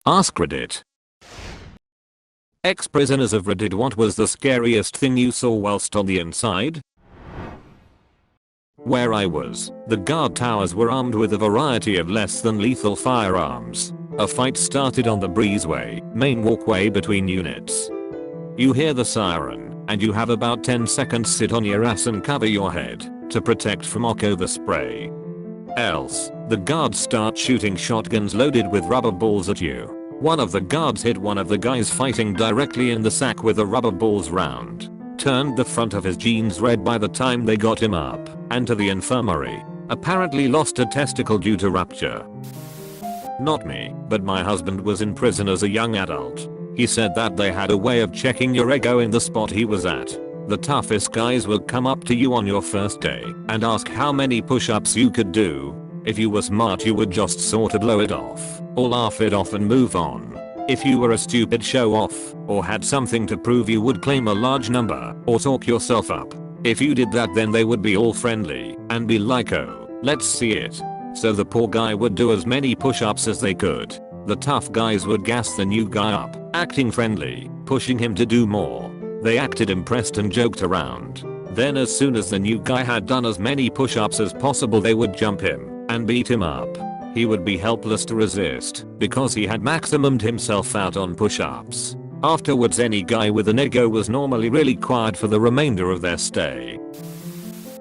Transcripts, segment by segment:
Ask Reddit. Ex-prisoners of Reddit, what was the scariest thing you saw whilst on the inside? Where I was, the guard towers were armed with a variety of less than lethal firearms. A fight started on the breezeway, main walkway between units. You hear the siren, and you have about 10 seconds sit on your ass and cover your head to protect from over spray. Else, the guards start shooting shotguns loaded with rubber balls at you. One of the guards hit one of the guys fighting directly in the sack with a rubber balls round. Turned the front of his jeans red by the time they got him up and to the infirmary. Apparently lost a testicle due to rupture. Not me, but my husband was in prison as a young adult. He said that they had a way of checking your ego in the spot he was at. The toughest guys will come up to you on your first day and ask how many push-ups you could do. If you were smart, you would just sort of blow it off or laugh it off and move on. If you were a stupid show-off or had something to prove, you would claim a large number or talk yourself up. If you did that, then they would be all friendly and be like, oh, let's see it. So the poor guy would do as many push-ups as they could. The tough guys would gas the new guy up, acting friendly, pushing him to do more. They acted impressed and joked around. Then as soon as the new guy had done as many push-ups as possible, they would jump him and beat him up. He would be helpless to resist because he had maximumed himself out on push-ups. Afterwards, any guy with an ego was normally really quiet for the remainder of their stay.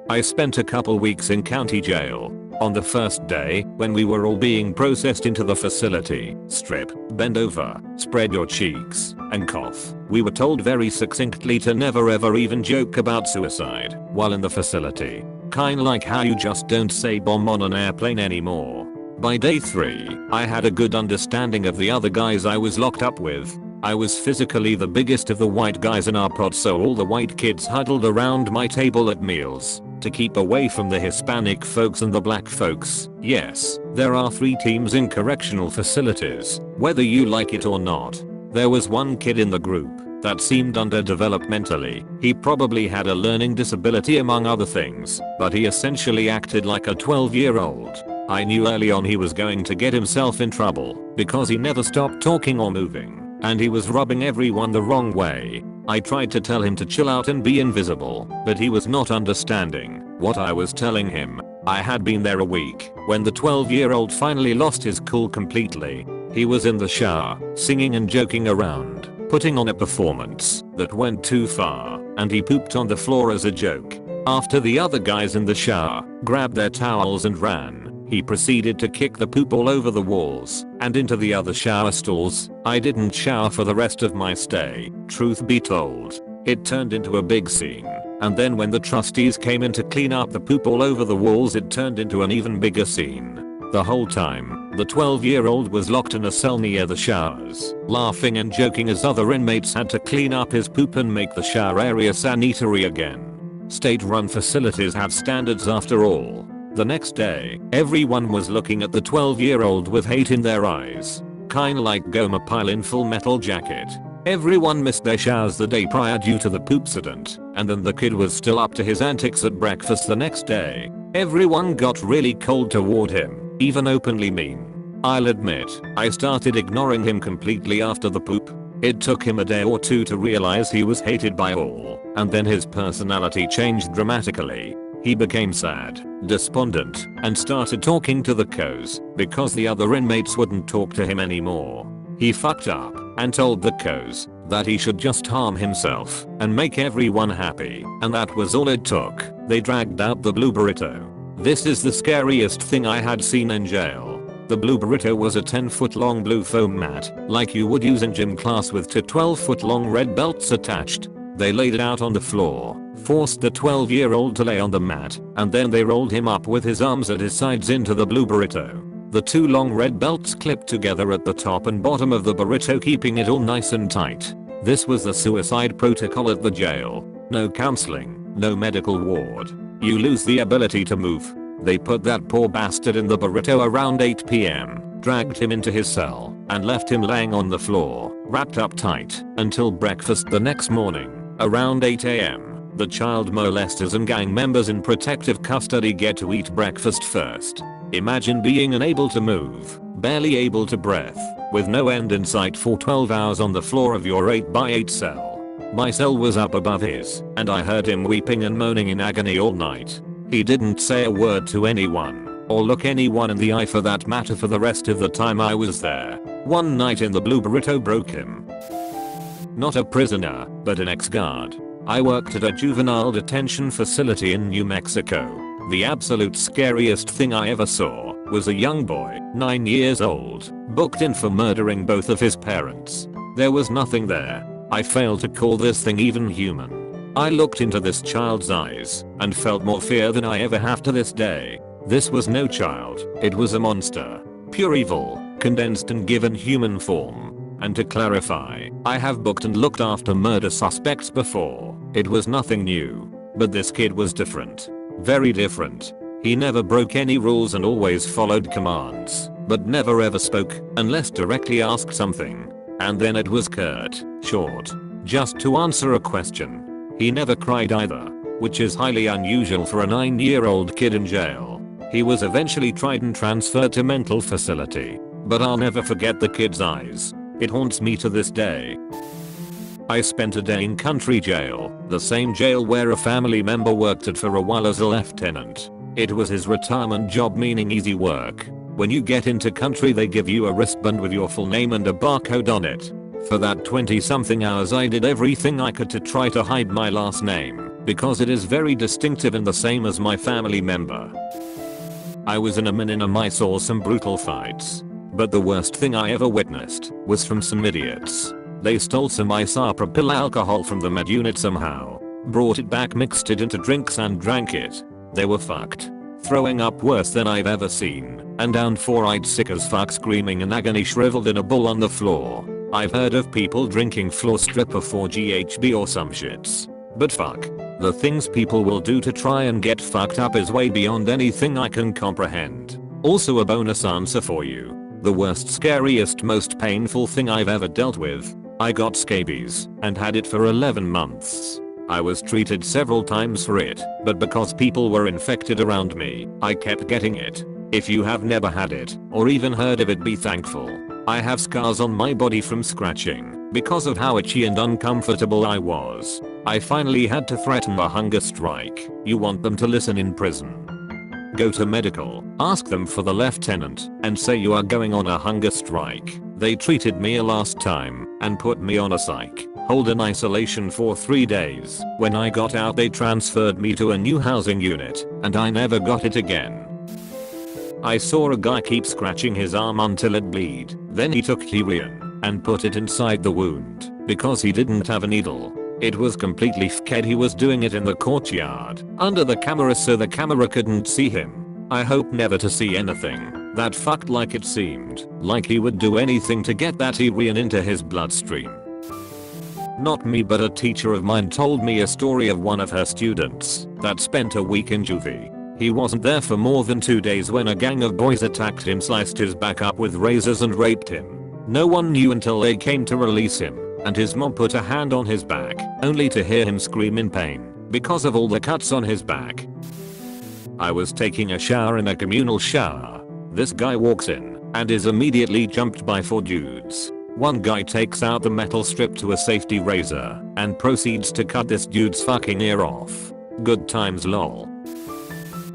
I spent a couple weeks in county jail. On the first day, when we were all being processed into the facility, strip, bend over, spread your cheeks, and cough, we were told very succinctly to never ever even joke about suicide while in the facility. Kinda like how you just don't say bomb on an airplane anymore. By day 3, I had a good understanding of the other guys I was locked up with. I was physically the biggest of the white guys in our pod, so all the white kids huddled around my table at meals to keep away from the Hispanic folks and the black folks. Yes, there are 3 teams in correctional facilities, whether you like it or not. There was one kid in the group that seemed underdeveloped mentally. He probably had a learning disability among other things, but he essentially acted like a 12-year-old. I knew early on he was going to get himself in trouble because he never stopped talking or moving, and he was rubbing everyone the wrong way. I tried to tell him to chill out and be invisible, but he was not understanding what I was telling him. I had been there a week when the 12-year-old finally lost his cool completely. He was in the shower, singing and joking around, putting on a performance that went too far, and he pooped on the floor as a joke. After the other guys in the shower grabbed their towels and ran, he proceeded to kick the poop all over the walls and into the other shower stalls. I didn't shower for the rest of my stay, truth be told. It turned into a big scene, and then when the trustees came in to clean up the poop all over the walls, it turned into an even bigger scene. The whole time, the 12-year-old was locked in a cell near the showers, laughing and joking as other inmates had to clean up his poop and make the shower area sanitary again. State-run facilities have standards after all. The next day, everyone was looking at the 12-year-old with hate in their eyes. Kinda like Gomer Pyle in Full Metal Jacket. Everyone missed their showers the day prior due to the poopsident, and then the kid was still up to his antics at breakfast the next day. Everyone got really cold toward him, even openly mean. I'll admit, I started ignoring him completely after the poop. It took him a day or 2 to realize he was hated by all, and then his personality changed dramatically. He became sad, despondent, and started talking to the co's because the other inmates wouldn't talk to him anymore. He fucked up and told the co's that he should just harm himself and make everyone happy, and that was all it took. They dragged out the blue burrito. This is the scariest thing I had seen in jail. The blue burrito was a 10-foot long blue foam mat, like you would use in gym class, with 2 12-foot long red belts attached. They laid it out on the floor, forced the 12-year-old to lay on the mat, and then they rolled him up with his arms at his sides into the blue burrito. The 2 long red belts clipped together at the top and bottom of the burrito, keeping it all nice and tight. This was the suicide protocol at the jail. No counseling, no medical ward. You lose the ability to move. They put that poor bastard in the burrito around 8 PM, dragged him into his cell, and left him laying on the floor, wrapped up tight, until breakfast the next morning. Around 8 AM, the child molesters and gang members in protective custody get to eat breakfast first. Imagine being unable to move, barely able to breath, with no end in sight for 12 hours on the floor of your 8x8 cell. My cell was up above his, and I heard him weeping and moaning in agony all night. He didn't say a word to anyone, or look anyone in the eye for that matter for the rest of the time I was there. One night in the blue burrito broke him. Not a prisoner, but an ex-guard. I worked at a juvenile detention facility in New Mexico. The absolute scariest thing I ever saw was a young boy, 9 years old, booked in for murdering both of his parents. There was nothing there. I failed to call this thing even human. I looked into this child's eyes and felt more fear than I ever have to this day. This was no child, it was a monster. Pure evil, condensed and given human form. And to clarify, I have booked and looked after murder suspects before. It was nothing new. But this kid was different. Very different. He never broke any rules and always followed commands, but never ever spoke unless directly asked something. And then it was curt, short, just to answer a question. He never cried either, which is highly unusual for a 9-year-old kid in jail. He was eventually tried and transferred to mental facility, but I'll never forget the kid's eyes. It haunts me to this day. I spent a day in country jail, the same jail where a family member worked at for a while as a lieutenant. It was his retirement job, meaning easy work. When you get into country they give you a wristband with your full name and a barcode on it. For that 20-something hours I did everything I could to try to hide my last name, because it is very distinctive and the same as my family member. I was in a min and I saw some brutal fights. But the worst thing I ever witnessed was from some idiots. They stole some isopropyl alcohol from the med unit somehow, brought it back, mixed it into drinks and drank it. They were fucked. Throwing up worse than I've ever seen, and down 4-eyed sick as fuck, screaming in agony, shriveled in a ball on the floor. I've heard of people drinking floor stripper for GHB or some shits. But fuck. The things people will do to try and get fucked up is way beyond anything I can comprehend. Also a bonus answer for you. The worst, scariest, most painful thing I've ever dealt with. I got scabies and had it for 11 months. I was treated several times for it, but because people were infected around me, I kept getting it. If you have never had it, or even heard of it, be thankful. I have scars on my body from scratching, because of how itchy and uncomfortable I was. I finally had to threaten a hunger strike. You want them to listen in prison? Go to medical, ask them for the lieutenant, and say you are going on a hunger strike. They treated me last time, and put me on a psych hold in isolation for 3 days. When I got out they transferred me to a new housing unit, and I never got it again. I saw a guy keep scratching his arm until it bleed. Then he took heroin and put it inside the wound because he didn't have a needle. It was completely fked. He was doing it in the courtyard under the camera so the camera couldn't see him. I hope never to see anything that fucked, like it seemed like he would do anything to get that heroin into his bloodstream. Not me, but a teacher of mine told me a story of one of her students that spent a week in juvie. He wasn't there for more than 2 days when a gang of boys attacked him, sliced his back up with razors and raped him. No one knew until they came to release him, and his mom put a hand on his back, only to hear him scream in pain because of all the cuts on his back. I was taking a shower in a communal shower. This guy walks in and is immediately jumped by 4 dudes. One guy takes out the metal strip to a safety razor and proceeds to cut this dude's fucking ear off. Good times, lol.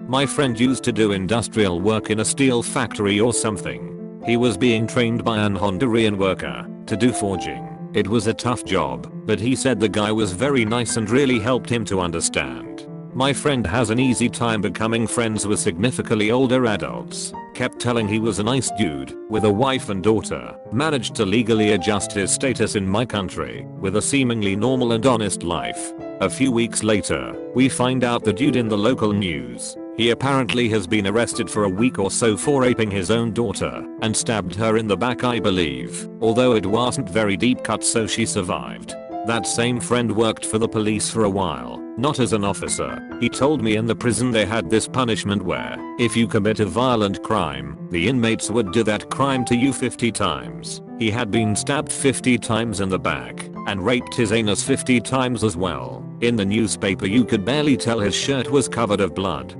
My friend used to do industrial work in a steel factory or something. He was being trained by an Honduran worker to do forging. It was a tough job, but he said the guy was very nice and really helped him to understand. My friend has an easy time becoming friends with significantly older adults. Kept telling he was a nice dude with a wife and daughter. Managed to legally adjust his status in my country with a seemingly normal and honest life. A few weeks later, we find out the dude in the local news. He apparently has been arrested for a week or so for raping his own daughter and stabbed her in the back, I believe, although it wasn't very deep cut, so she survived. That same friend worked for the police for a while, not as an officer. He told me in the prison they had this punishment where, if you commit a violent crime, the inmates would do that crime to you 50 times. He had been stabbed 50 times in the back and raped his anus 50 times as well. In the newspaper you could barely tell his shirt was covered of blood.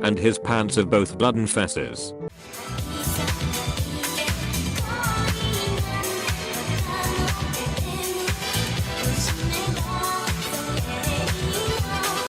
and his pants have both blood and fesses.